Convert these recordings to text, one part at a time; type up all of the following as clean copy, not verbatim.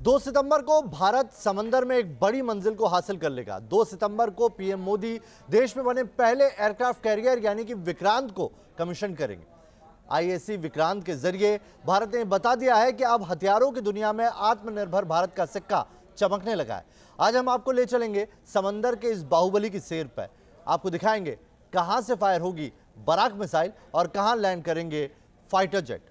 2 सितंबर को भारत समंदर में एक बड़ी मंजिल को हासिल कर लेगा। 2 सितंबर को पीएम मोदी देश में बने पहले एयरक्राफ्ट कैरियर यानी कि विक्रांत को कमीशन करेंगे। आईएसी विक्रांत के जरिए भारत ने बता दिया है कि अब हथियारों की दुनिया में आत्मनिर्भर भारत का सिक्का चमकने लगा है। आज हम आपको ले चलेंगे समंदर के इस बाहुबली की सैर पर। आपको दिखाएंगे कहां से फायर होगी बराक मिसाइल और कहां लैंड करेंगे फाइटर जेट।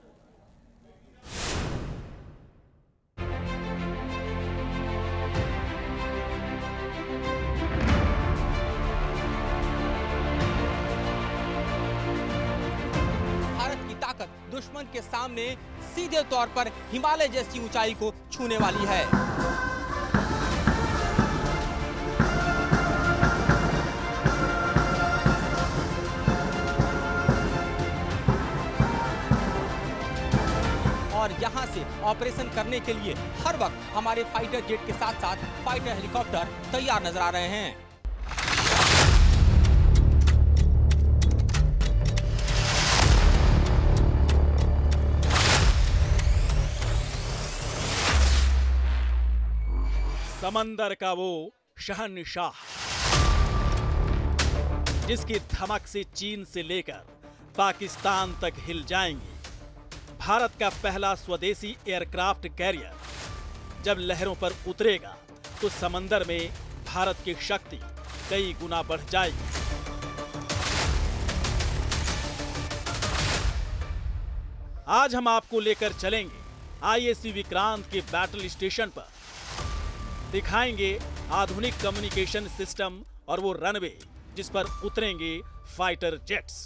दुश्मन के सामने सीधे तौर पर हिमालय जैसी ऊंचाई को छूने वाली है। और यहां से ऑपरेशन करने के लिए हर वक्त हमारे फाइटर जेट के साथ साथ फाइटर हेलीकॉप्टर तैयार नजर आ रहे हैं। समंदर का वो शहंशाह जिसकी धमक से चीन से लेकर पाकिस्तान तक हिल जाएंगे। भारत का पहला स्वदेशी एयरक्राफ्ट कैरियर जब लहरों पर उतरेगा तो समंदर में भारत की शक्ति कई गुना बढ़ जाएगी। आज हम आपको लेकर चलेंगे आईएसी विक्रांत के बैटल स्टेशन पर। दिखाएंगे आधुनिक कम्युनिकेशन सिस्टम और वो रनवे जिस पर उतरेंगे फाइटर जेट्स।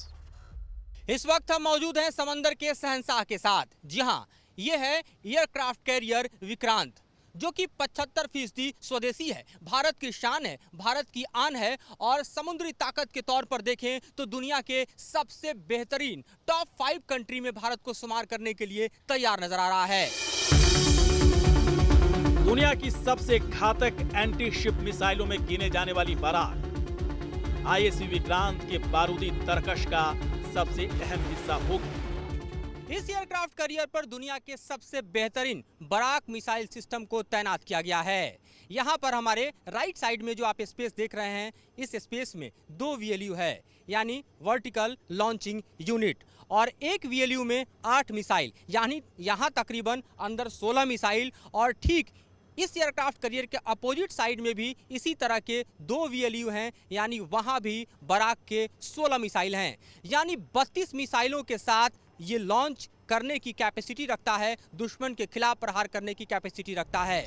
इस वक्त हम मौजूद हैं समंदर के शहंशाह के साथ। जी हां, ये है एयरक्राफ्ट कैरियर विक्रांत, जो कि 75% स्वदेशी है, भारत की शान है, भारत की आन है और समुद्री ताकत के तौर पर देखें तो दुनिया के सबसे बेहतरीन टॉप 5 कंट्री में भारत को शुमार करने के लिए तैयार नजर आ रहा है। दुनिया की सबसे घातक एंटी शिप मिसाइलों में गिने जाने वाली बराक आईएसी विक्रांत के बारूदी तरकश का सबसे अहम हिस्सा होगी। इस एयरक्राफ्ट कैरियर पर दुनिया के सबसे बेहतरीन बराक मिसाइल सिस्टम को तैनात किया गया है। यहाँ पर हमारे राइट साइड में जो आप स्पेस देख रहे हैं, इस स्पेस में 2 VLU है, यानी वर्टिकल लॉन्चिंग यूनिट, और एक VLU में 8 मिसाइल, यानी यहाँ तकरीबन अंदर 16 मिसाइल। और ठीक इस एयरक्राफ्ट कैरियर के अपोजिट साइड में भी इसी तरह के 2 VLU हैं, यानी वहां भी बराक के 16 मिसाइल हैं, यानी 32 मिसाइलों के साथ ये लॉन्च करने की कैपेसिटी रखता है, दुश्मन के खिलाफ प्रहार करने की कैपेसिटी रखता है।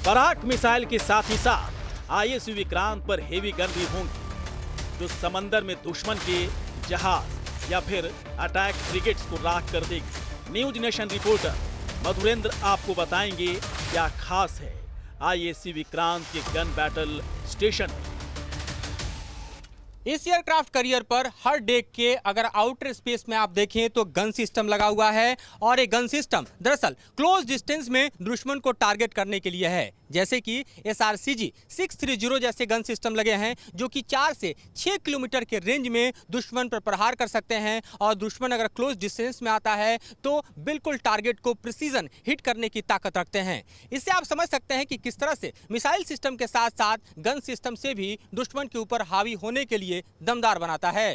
बराक मिसाइल के साथ ही साथ आईएसी विक्रांत पर हेवी गन भी होंगी, जो समंदर में दुश्मन के जहाज या फिर अटैक फ्रिगेट्स को राख कर देगी। न्यूज नेशन रिपोर्टर मधुरेंद्र आपको बताएंगे क्या खास है आईएसी विक्रांत के गन बैटल स्टेशन में। इस एयरक्राफ्ट कैरियर पर हर डेक के अगर आउटर स्पेस में आप देखें तो गन सिस्टम लगा हुआ है, और ये गन सिस्टम दरअसल क्लोज डिस्टेंस में दुश्मन को टारगेट करने के लिए है, जैसे कि SRCG 630 जैसे गन सिस्टम लगे हैं, जो कि 4 से 6 किलोमीटर के रेंज में दुश्मन पर प्रहार कर सकते हैं। और दुश्मन अगर क्लोज डिस्टेंस में आता है तो बिल्कुल टारगेट को प्रिसीजन हिट करने की ताकत रखते हैं। इससे आप समझ सकते हैं कि किस तरह से मिसाइल सिस्टम के साथ साथ गन सिस्टम से भी दुश्मन के ऊपर हावी होने के लिए दमदार बनाता है।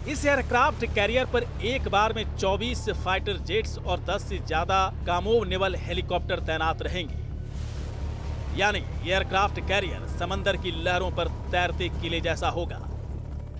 इस एयरक्राफ्ट कैरियर पर एक बार में 24 फाइटर जेट्स और 10 से ज्यादा कामोव नेवल हेलीकॉप्टर तैनात रहेंगे, यानी एयरक्राफ्ट कैरियर समंदर की लहरों पर तैरते किले जैसा होगा।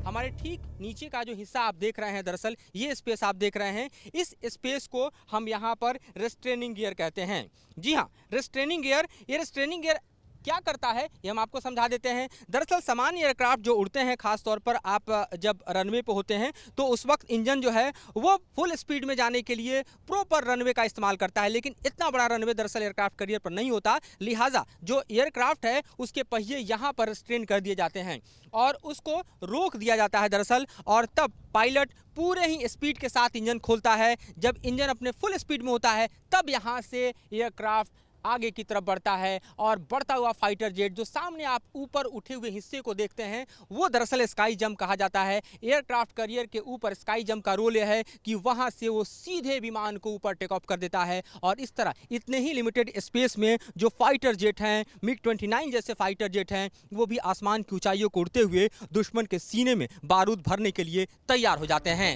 हमारे ठीक नीचे का जो हिस्सा आप देख रहे हैं, दरअसल ये स्पेस आप देख रहे हैं, इस स्पेस को हम यहाँ पर रेस्ट्रेनिंग गियर कहते हैं। जी हाँ, रेस्ट्रेनिंग गियर। ये रेस्ट्रेनिंग गियर क्या करता है ये हम आपको समझा देते हैं। दरअसल सामान्य एयरक्राफ्ट जो उड़ते हैं, खास तौर पर आप जब रनवे पे होते हैं तो उस वक्त इंजन जो है वो फुल स्पीड में जाने के लिए प्रॉपर रनवे का इस्तेमाल करता है, लेकिन इतना बड़ा रनवे दरअसल एयरक्राफ्ट कैरियर पर नहीं होता। लिहाजा जो एयरक्राफ्ट है उसके पहिए यहाँ पर स्ट्रेन कर दिए जाते हैं और उसको रोक दिया जाता है दरअसल, और तब पायलट पूरे ही स्पीड के साथ इंजन खोलता है। जब इंजन अपने फुल स्पीड में होता है तब यहाँ से एयरक्राफ्ट आगे की तरफ बढ़ता है और बढ़ता हुआ फाइटर जेट जो सामने आप ऊपर उठे हुए हिस्से को देखते हैं वो दरअसल स्काई जंप कहा जाता है। एयरक्राफ्ट कैरियर के ऊपर स्काई जंप का रोल यह है कि वहां से वो सीधे विमान को ऊपर टेक ऑफ कर देता है और इस तरह इतने ही लिमिटेड स्पेस में जो फाइटर जेट हैं, MiG-29 जैसे फाइटर जेट हैं, वो भी आसमान की ऊंचाइयों को उड़ते हुए दुश्मन के सीने में बारूद भरने के लिए तैयार हो जाते हैं।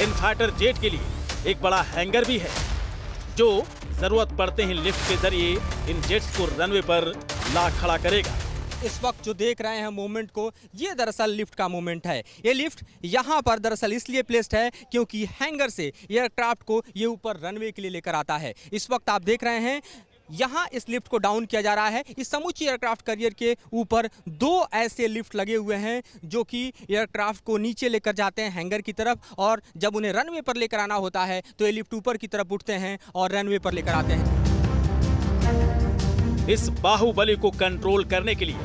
इन फाइटर जेट के लिए एक बड़ा हैंगर भी है जो जरूरत पड़ते ही लिफ्ट के जरिए इन जेट्स को रनवे पर ला खड़ा करेगा। इस वक्त जो देख रहे हैं मूवमेंट को, ये दरअसल लिफ्ट का मूवमेंट है। ये लिफ्ट यहाँ पर दरअसल इसलिए प्लेस्ड है क्योंकि हैंगर से एयरक्राफ्ट को ये ऊपर रनवे के लिए लेकर आता है। इस वक्त आप देख रहे हैं यहाँ इस लिफ्ट को डाउन किया जा रहा है। इस समूची एयरक्राफ्ट कैरियर के ऊपर 2 ऐसे लिफ्ट लगे हुए हैं जो कि एयरक्राफ्ट को नीचे लेकर जाते हैं हैंगर की तरफ, और जब उन्हें रनवे पर लेकर आना होता है तो ये लिफ्ट ऊपर की तरफ उठते हैं और रनवे पर लेकर आते हैं। इस बाहुबली को कंट्रोल करने के लिए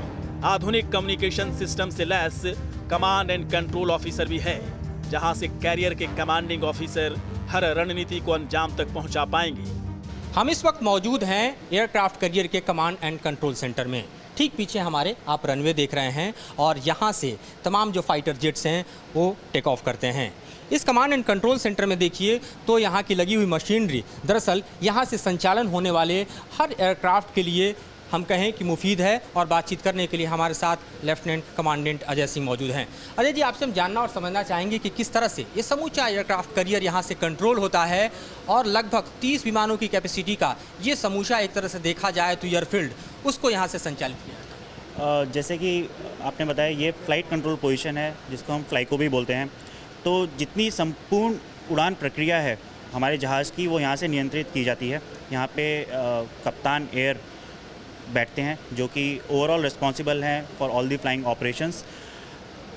आधुनिक कम्युनिकेशन सिस्टम से lace command and control officer भी है, जहां से कैरियर के कमांडिंग ऑफिसर हर रणनीति को अंजाम तक पहुंचा पाएंगे। हम इस वक्त मौजूद हैं एयरक्राफ्ट कैरियर के कमांड एंड कंट्रोल सेंटर में। ठीक पीछे हमारे आप रनवे देख रहे हैं और यहाँ से तमाम जो फाइटर जेट्स हैं वो टेक ऑफ करते हैं। इस कमांड एंड कंट्रोल सेंटर में देखिए तो यहाँ की लगी हुई मशीनरी दरअसल यहाँ से संचालन होने वाले हर एयरक्राफ्ट के लिए हम कहें कि मुफीद है, और बातचीत करने के लिए हमारे साथ लेफ्टिनेंट कमांडेंट अजय सिंह मौजूद हैं। अजय जी, आपसे हम जानना और समझना चाहेंगे कि किस तरह से ये समूचा एयरक्राफ्ट कैरियर यहाँ से कंट्रोल होता है और लगभग 30 विमानों की कैपेसिटी का ये समूचा एक तरह से देखा जाए तो एयरफील्ड उसको यहाँ से संचालित किया। जैसे कि आपने बताया ये फ़्लाइट कंट्रोल पोजीशन है जिसको हम फ्लाइको भी बोलते हैं। तो जितनी संपूर्ण उड़ान प्रक्रिया है हमारे जहाज़ की वो यहाँ से नियंत्रित की जाती है। यहाँ पे कप्तान एयर बैठते हैं जो कि ओवरऑल रिस्पॉन्सिबल हैं for all the flying operations.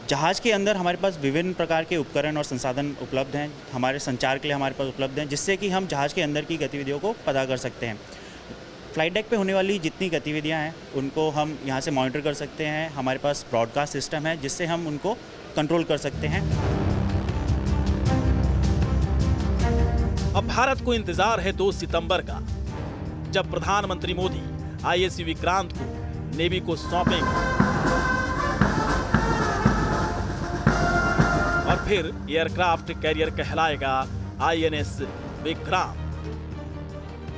जहाज़ के अंदर हमारे पास विभिन्न प्रकार के उपकरण और संसाधन उपलब्ध हैं, हमारे संचार के लिए हमारे पास उपलब्ध हैं, जिससे कि हम जहाज़ के अंदर की गतिविधियों को पता कर सकते हैं। फ्लाइट डेक पे होने वाली जितनी गतिविधियां हैं उनको हम यहाँ से मॉनिटर कर सकते हैं। हमारे पास ब्रॉडकास्ट सिस्टम है जिससे हम उनको कंट्रोल कर सकते हैं। अब भारत को इंतजार है 2 सितंबर का, जब प्रधानमंत्री मोदी IAC विक्रांत को नेवी को सौंपेंगे और फिर एयरक्राफ्ट कैरियर कहलाएगा INS Vikrant.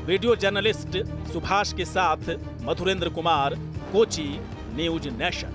Video journalist Subhash के साथ मधुरेंद्र कुमार, कोची, न्यूज नेशन।